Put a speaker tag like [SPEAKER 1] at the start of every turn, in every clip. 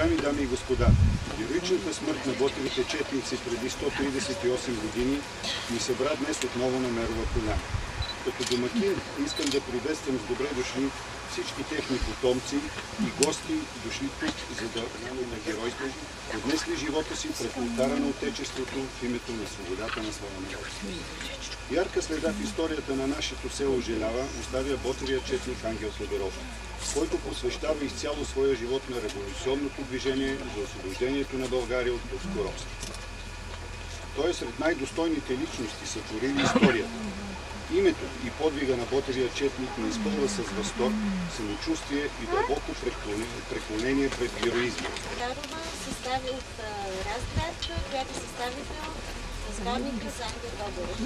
[SPEAKER 1] Уважаеми дами и господа, героичната смърт на Ботевите четници преди 138 години ни събра днес отново на Мерова поляна. Като домакин искам да приветствам с добре дошли всички техни потомци и гости, дошли тук, за да на геройство, отнесли живота си пред ултара на Отечеството в името на свободата на своя народ. Ярка следа в историята на нашето село Желява оставя Ботевия четник Ангел Тодоров, който посвещава изцяло своя живот на революционното движение за освобождението на България от турско робство. Той е сред най-достойните личности, сътворили историята. Името и подвига на Ботевия четник ни изпълва с възторг, самочувствие и дълбоко преклонение пред героизма.
[SPEAKER 2] Дарова състави от Разград, която съставител на сборника за Ангел Тодоров.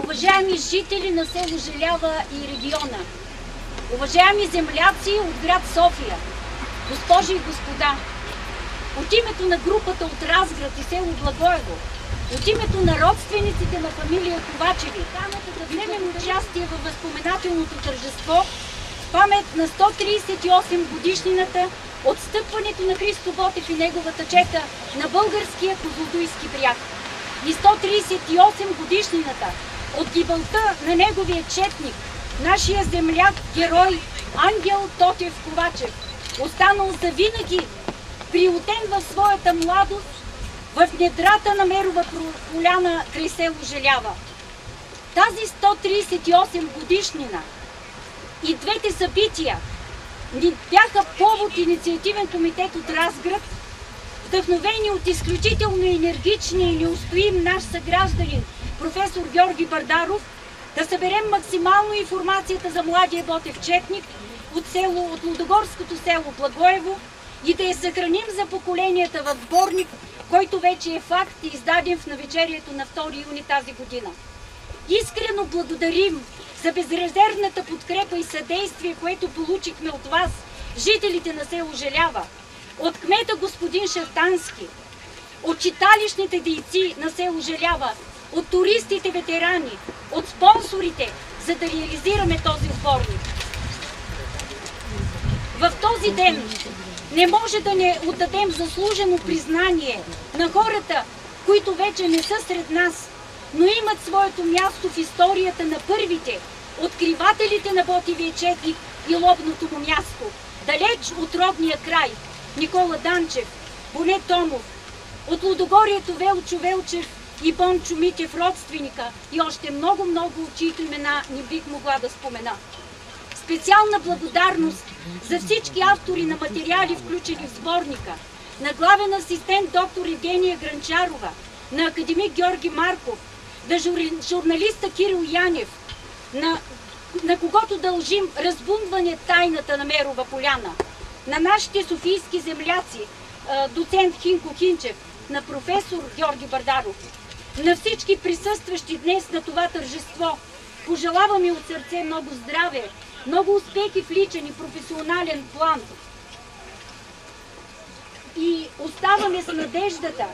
[SPEAKER 3] Уважаеми жители на село Желява и региона, уважаеми земляци от град София, госпожи и господа, от името на групата от Разград и село Благоево, от името на родствениците на фамилия Ковачеви, каната да вземем участие във възпоменателното тържество в памет на 138 годишнината от стъпването на Христо Ботев и неговата чета на българския Козлодуйски бряг и 138 годишнината от гибелта на неговия четник, нашия земляк, герой Ангел Тотев Ковачев, останал завинаги приютен в своята младост в недрата на Мерова поляна край село Желява. Тази 138 годишнина и двете събития ни бяха повод инициативен комитет от Разград, вдъхновени от изключително енергичния и неустоим наш съгражданин, професор Георги Бардаров, да съберем максимално информацията за младия Ботев четник от Лудогорското село Благоево и да я съхраним за поколенията в сборник, който вече е факт и издаден в навечерието на 2 юни тази година. Искрено благодарим за безрезервната подкрепа и съдействие, което получихме от вас, жителите на село Желява, от кмета господин Шартански, от читалищните дейци на село Желява, от туристите ветерани, от спонсорите, за да реализираме този сборник. В този ден не може да не отдадем заслужено признание на хората, които вече не са сред нас, но имат своето място в историята на първите, откривателите на Ботевия четник и лобното му място, далеч от родния край, Никола Данчев, Боне Томов, от Лудогорието Велчо Велчев и Бончо Митев, родственика, и още много, чието имена не бих могла да спомена. Специална благодарност за всички автори на материали, включени в сборника, на главен асистент доктор Евгения Гранчарова, на академик Георги Марков, на журналиста Кирил Янев, на когото дължим разбунване тайната на Мерова поляна, на нашите софийски земляци, доцент Хинко Хинчев, на професор Георги Бардаров, на всички присъстващи днес на това тържество. Пожелаваме от сърце много здраве, много успехи в личен и професионален план. И оставаме с надеждата,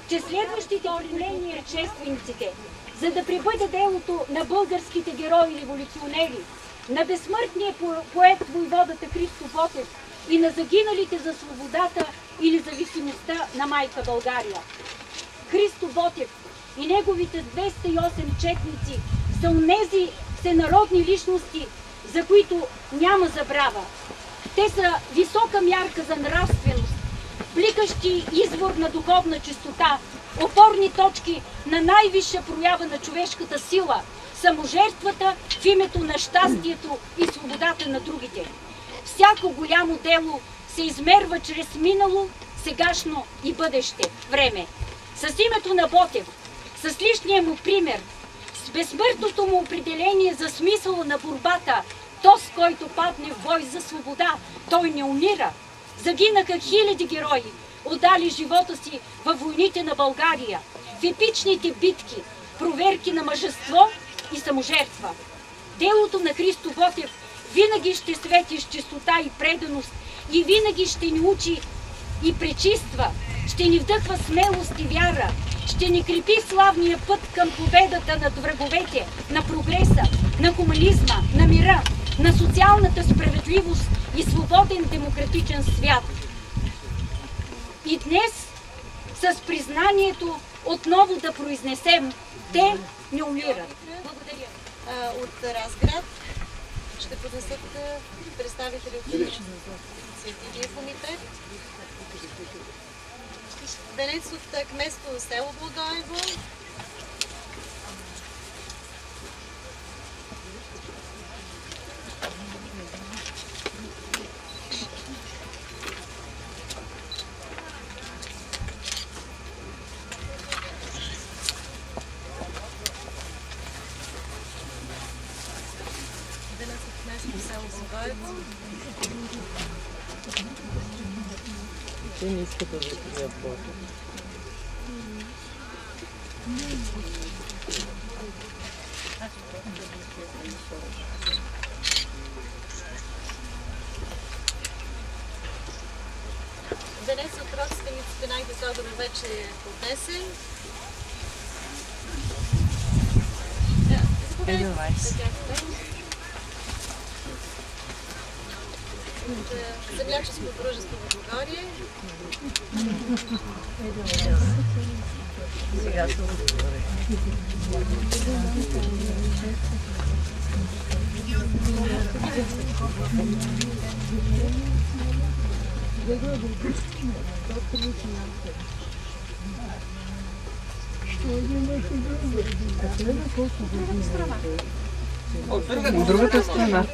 [SPEAKER 3] че следващите поколения предшествениците, за да пребъде делото на българските герои-революционери, на безсмъртния поет войводата Христо Ботев и на загиналите за свободата и независимостта на майка България. Христо Ботев и неговите 208 четници са онези всенародни личности, за които няма забрава. Те са висока мярка за нравственост, бликащи извор на духовна чистота, опорни точки на най-висша проява на човешката сила, саможертвата в името на щастието и свободата на другите. Всяко голямо дело се измерва чрез минало, сегашно и бъдеще време. С името на Ботев, с личния му пример, с безсмъртното му определение за смисъла на борбата, то с който падне в бой за свобода, той не умира. Загинаха хиляди герои, отдали живота си във войните на България, в епичните битки, проверки на мъжество и саможертва. Делото на Христо Ботев винаги ще свети с чистота и преданост и винаги ще ни учи и пречиства, ще ни вдъхва смелост и вяра, ще ни крепи славния път към победата над враговете, на прогреса, на хуманизма, на мира, на социалната справедливост и свободен демократичен свят. И днес с признанието отново да произнесем: те не умират. Благодаря.
[SPEAKER 2] От Разград ще поднесат представители от инициативния комитет. Венец от кметство село Благоево.
[SPEAKER 4] Те не искат да закрият фото.
[SPEAKER 2] Венец от родствениците най-високото вече е поднесен. Земляческо дружество в България.
[SPEAKER 4] Сега се отговори. От другата страна.